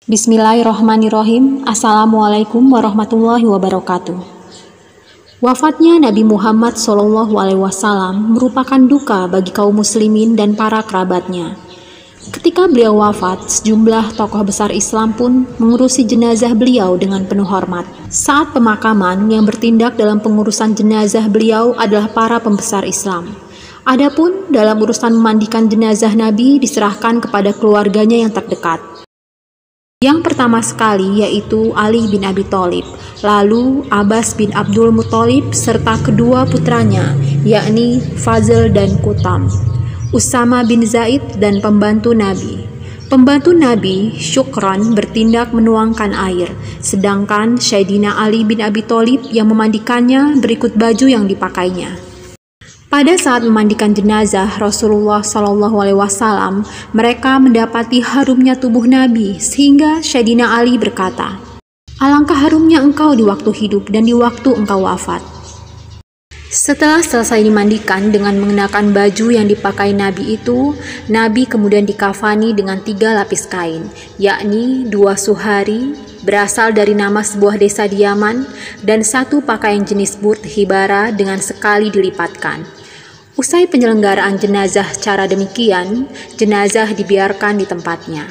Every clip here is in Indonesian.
Bismillahirrahmanirrahim. Assalamualaikum warahmatullahi wabarakatuh. Wafatnya Nabi Muhammad SAW merupakan duka bagi kaum muslimin dan para kerabatnya. Ketika beliau wafat, sejumlah tokoh besar Islam pun mengurusi jenazah beliau dengan penuh hormat. Saat pemakaman, yang bertindak dalam pengurusan jenazah beliau adalah para pembesar Islam. Adapun dalam urusan memandikan jenazah Nabi diserahkan kepada keluarganya yang terdekat. Yang pertama sekali yaitu Ali bin Abi Thalib, lalu Abbas bin Abdul Muthalib serta kedua putranya yakni Fazl dan Qutam, Usama bin Zaid dan pembantu Nabi. Pembantu Nabi, Syukran, bertindak menuangkan air, sedangkan Sayyidina Ali bin Abi Thalib yang memandikannya berikut baju yang dipakainya. Pada saat memandikan jenazah Rasulullah SAW, mereka mendapati harumnya tubuh Nabi sehingga Sayyidina Ali berkata, "Alangkah harumnya engkau di waktu hidup dan di waktu engkau wafat." Setelah selesai dimandikan dengan mengenakan baju yang dipakai Nabi itu, Nabi kemudian dikafani dengan 3 lapis kain, yakni 2 suhari, berasal dari nama sebuah desa di Yaman, dan 1 pakaian jenis burd hibara dengan sekali dilipatkan. Usai penyelenggaraan jenazah cara demikian, jenazah dibiarkan di tempatnya.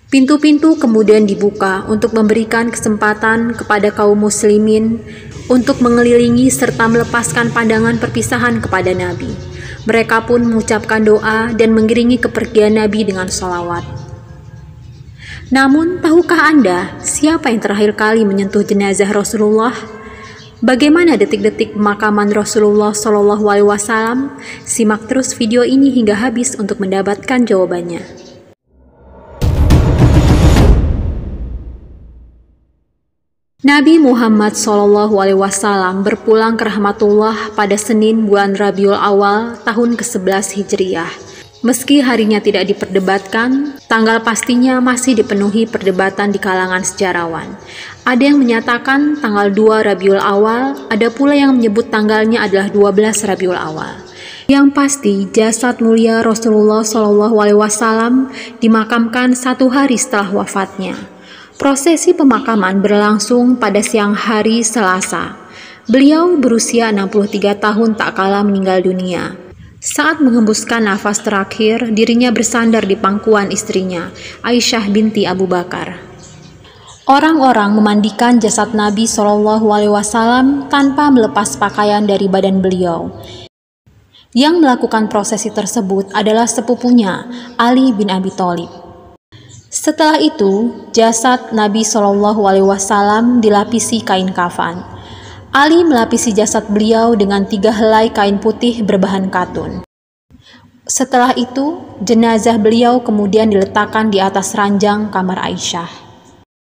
Pintu-pintu kemudian dibuka untuk memberikan kesempatan kepada kaum muslimin untuk mengelilingi serta melepaskan pandangan perpisahan kepada Nabi. Mereka pun mengucapkan doa dan mengiringi kepergian Nabi dengan sholawat. Namun, tahukah Anda siapa yang terakhir kali menyentuh jenazah Rasulullah? Bagaimana detik-detik pemakaman Rasulullah SAW? Simak terus video ini hingga habis untuk mendapatkan jawabannya. Nabi Muhammad SAW berpulang ke rahmatullah pada Senin bulan Rabiul Awal tahun ke-11 Hijriah. Meski harinya tidak diperdebatkan, tanggal pastinya masih dipenuhi perdebatan di kalangan sejarawan. Ada yang menyatakan tanggal 2 Rabiul Awal, ada pula yang menyebut tanggalnya adalah 12 Rabiul Awal. Yang pasti, jasad mulia Rasulullah SAW dimakamkan 1 hari setelah wafatnya. Prosesi pemakaman berlangsung pada siang hari Selasa. Beliau berusia 63 tahun tak kala meninggal dunia. Saat menghembuskan nafas terakhir, dirinya bersandar di pangkuan istrinya, Aisyah binti Abu Bakar. Orang-orang memandikan jasad Nabi SAW tanpa melepas pakaian dari badan beliau. Yang melakukan prosesi tersebut adalah sepupunya, Ali bin Abi Thalib. Setelah itu, jasad Nabi SAW dilapisi kain kafan. Ali melapisi jasad beliau dengan 3 helai kain putih berbahan katun. Setelah itu, jenazah beliau kemudian diletakkan di atas ranjang kamar Aisyah.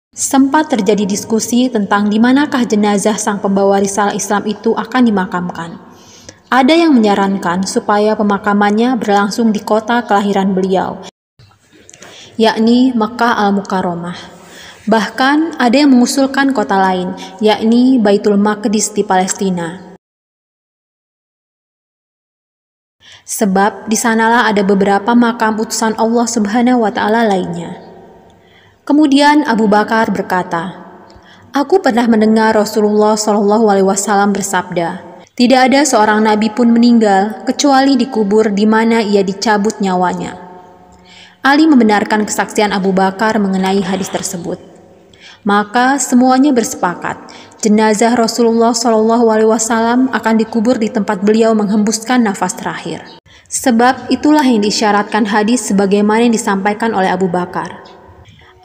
Sempat terjadi diskusi tentang di manakah jenazah sang pembawa risalah Islam itu akan dimakamkan. Ada yang menyarankan supaya pemakamannya berlangsung di kota kelahiran beliau, yakni Makkah Al-Mukarramah. Bahkan ada yang mengusulkan kota lain, yakni Baitul Maqdis di Palestina. Sebab di sanalah ada beberapa makam utusan Allah Subhanahu wa Ta'ala lainnya. Kemudian Abu Bakar berkata, "Aku pernah mendengar Rasulullah SAW bersabda, tidak ada seorang nabi pun meninggal kecuali dikubur di mana ia dicabut nyawanya." Ali membenarkan kesaksian Abu Bakar mengenai hadis tersebut. Maka semuanya bersepakat, jenazah Rasulullah SAW akan dikubur di tempat beliau menghembuskan nafas terakhir. Sebab itulah yang diisyaratkan hadis sebagaimana yang disampaikan oleh Abu Bakar.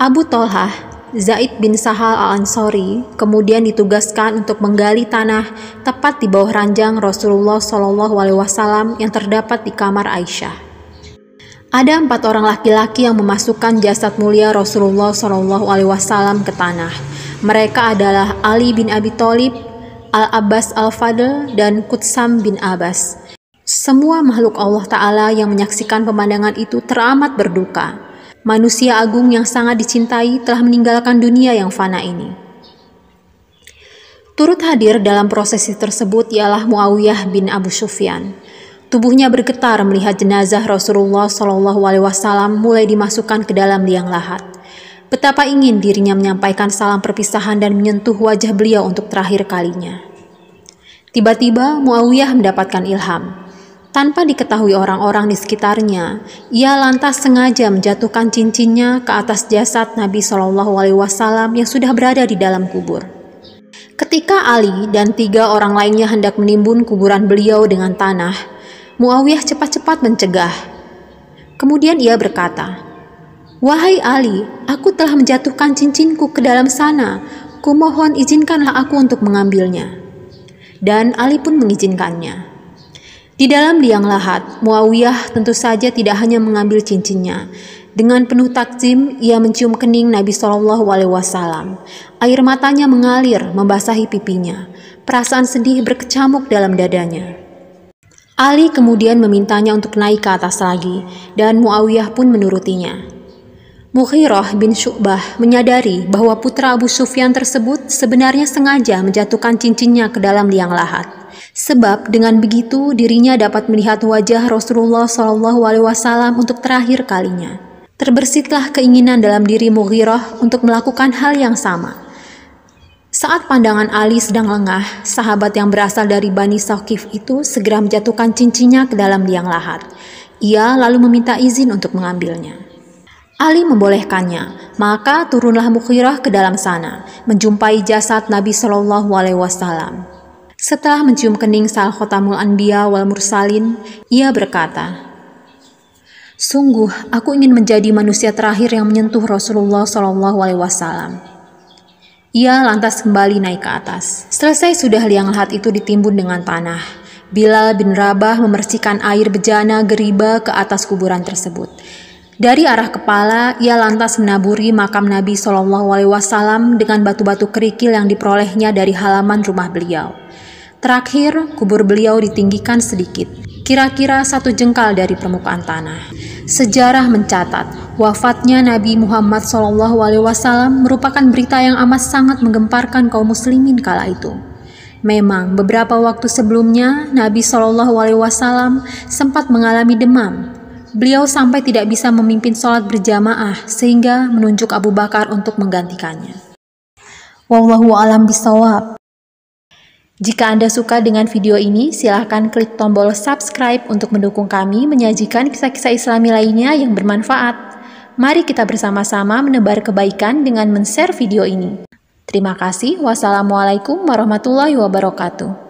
Abu Thalhah, Zaid bin Sahal al-Ansari, kemudian ditugaskan untuk menggali tanah tepat di bawah ranjang Rasulullah SAW yang terdapat di kamar Aisyah. Ada 4 orang laki-laki yang memasukkan jasad mulia Rasulullah SAW ke tanah. Mereka adalah Ali bin Abi Thalib, Al-Abbas Al-Fadl, dan Qutsam bin Abbas. Semua makhluk Allah Ta'ala yang menyaksikan pemandangan itu teramat berduka. Manusia agung yang sangat dicintai telah meninggalkan dunia yang fana ini. Turut hadir dalam prosesi tersebut ialah Muawiyah bin Abu Sufyan. Tubuhnya bergetar melihat jenazah Rasulullah SAW mulai dimasukkan ke dalam liang lahat. Betapa ingin dirinya menyampaikan salam perpisahan dan menyentuh wajah beliau untuk terakhir kalinya. Tiba-tiba Muawiyah mendapatkan ilham. Tanpa diketahui orang-orang di sekitarnya, ia lantas sengaja menjatuhkan cincinnya ke atas jasad Nabi Shallallahu Alaihi Wasallam yang sudah berada di dalam kubur. Ketika Ali dan 3 orang lainnya hendak menimbun kuburan beliau dengan tanah, Muawiyah cepat-cepat mencegah. Kemudian ia berkata, "Wahai Ali, aku telah menjatuhkan cincinku ke dalam sana. Kumohon izinkanlah aku untuk mengambilnya." Dan Ali pun mengizinkannya. Di dalam liang lahat, Muawiyah tentu saja tidak hanya mengambil cincinnya. Dengan penuh takzim, ia mencium kening Nabi Shallallahu Alaihi Wasallam. Air matanya mengalir membasahi pipinya. Perasaan sedih berkecamuk dalam dadanya. Ali kemudian memintanya untuk naik ke atas lagi, dan Muawiyah pun menurutinya. Mughirah bin Syu'bah menyadari bahwa putra Abu Sufyan tersebut sebenarnya sengaja menjatuhkan cincinnya ke dalam liang lahat. Sebab dengan begitu dirinya dapat melihat wajah Rasulullah SAW untuk terakhir kalinya. Terbersitlah keinginan dalam diri Mughirah untuk melakukan hal yang sama. Saat pandangan Ali sedang lengah, sahabat yang berasal dari Bani Saqif itu segera menjatuhkan cincinnya ke dalam liang lahat. Ia lalu meminta izin untuk mengambilnya. Ali membolehkannya, maka turunlah Mughirah ke dalam sana, menjumpai jasad Nabi Shallallahu Alaihi Wasallam. Setelah mencium kening Sal Khotamul Anbiya wal Mursalin, ia berkata, "Sungguh, aku ingin menjadi manusia terakhir yang menyentuh Rasulullah Shallallahu Alaihi Wasallam." Ia lantas kembali naik ke atas. Selesai sudah liang lahat itu ditimbun dengan tanah. Bilal bin Rabah membersihkan air bejana geriba ke atas kuburan tersebut. Dari arah kepala, ia lantas menaburi makam Nabi Shallallahu Alaihi Wasallam dengan batu-batu kerikil yang diperolehnya dari halaman rumah beliau. Terakhir, kubur beliau ditinggikan sedikit, kira-kira 1 jengkal dari permukaan tanah. Sejarah mencatat, wafatnya Nabi Muhammad SAW merupakan berita yang amat sangat menggemparkan kaum muslimin kala itu. Memang, beberapa waktu sebelumnya, Nabi SAW sempat mengalami demam. Beliau sampai tidak bisa memimpin sholat berjamaah, sehingga menunjuk Abu Bakar untuk menggantikannya. Wallahu a'lam bishawab. Jika Anda suka dengan video ini, silahkan klik tombol subscribe untuk mendukung kami menyajikan kisah-kisah Islami lainnya yang bermanfaat. Mari kita bersama-sama menebar kebaikan dengan men-share video ini. Terima kasih. Wassalamualaikum warahmatullahi wabarakatuh.